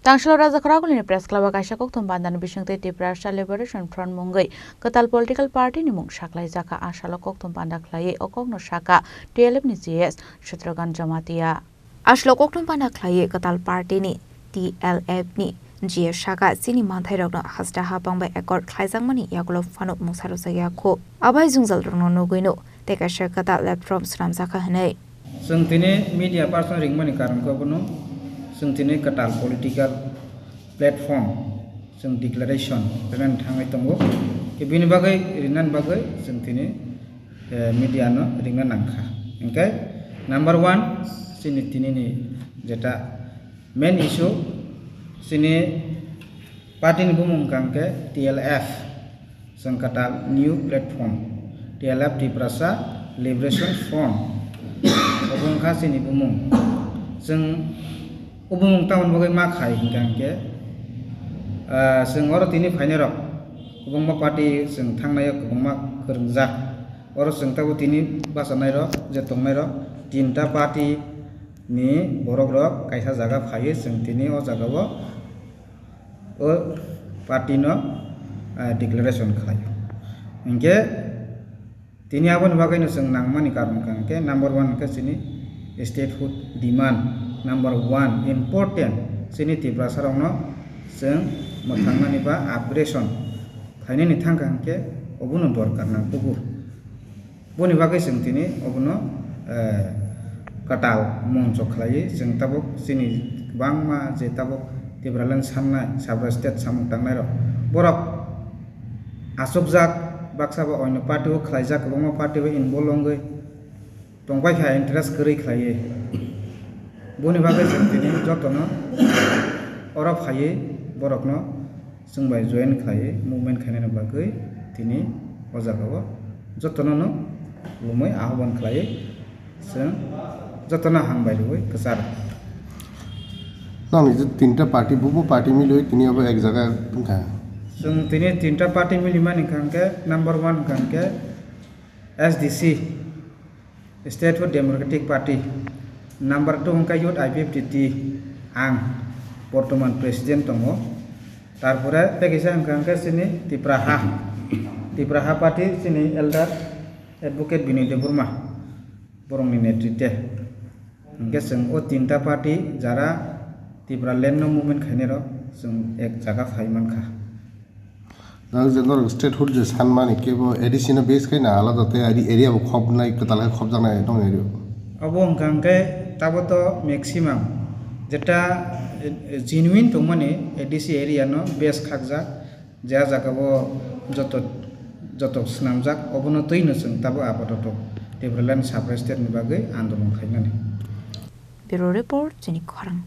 Tangshalo Raja Kharagulini Press Club Kaisa Kokthum Bandan Bishangte Tiprasha Liberation Front Mungai Katal Political Party ni mung Shaklai Zaka Ashalo Kokthum Banda Klai Okokno Shaka TLF ni CS Shatragan Jamatia Ashlo Kokthum Banda Klai Katal Party ni TLF ni GS Shaka Sini Manthai Rogna Hasta Hapang by Accord Klaizangmani Yakulo Fano Musaro Sayako Abai Zungzal Rono Nuguino Take a Shakata left from Sram Zaka Hane Sungtine media person ringmani karam kono Sungtine katal political platform sung declaration renan thangai tongo ke bini bagai rinan bagai sungtine media no ringan nangkha engkai number 1 sini tini ni jeta main issue sini party ni bumung kangke TLF sung katal new platform TLF di Prasa Liberation Front obong khasi ni bumung sung ubung tahun bagai makai hingga ke sung orang tini final ubung ma party sung thang naik ubung ma kerja orang sung tahu tini bahasa naik jatuh naik tinta party ni borok kaisa jaga khai sung tini o jaga o party no declaration khai hingga tini abon bagai no sung nangmani karun ke number 1 ke sini statehood demand number 1 important sini tibra sarongno seng mothangmani ba operation khaini ni thangkang ke obuno dorkar na pugur boni bagai seng tini obuno katal moncho khlai seng tabok sini bangma je tabok tibra lan samna sabra state samung tangnai ro borok asokjak baksa ba oino party o khlaijak bangma party o involongai tongbai kha interest kri khlai boni bagai sentini jotono ora phaye borokno sungbai join khaye movement khaine bagai tini ojagao jotono no lumai ahwan khlaye sung jotona hangbai roi kesar nang je tinta party bubu party miloi tini aba ek jaga tungka sung tini tinta party milimani kangke number 1 kangke SDC Statehood Democratic Party number 2 hongkai yot IPFTT ang Portoman Presiden tongo tarpore pegisa hangkangke sini Tipraha Party sini Elder Advocate Bini Deburma borong ni netrite hingga seng o tinta party jara Tipra Lenno movement khainero seng ek jaga phaiman kha nang jengor statehood je sanmani kebo additional base kaina alada te area khob nai katal khob janai dong area abong kangke taboto maximum jeta genuine tongmani ADC area no base khakja ja jagabo joto snamjak obono toino sung tabo apadoto Debralan Sabra State ni bagai andolon khainani Bureau Report Jenik Kharang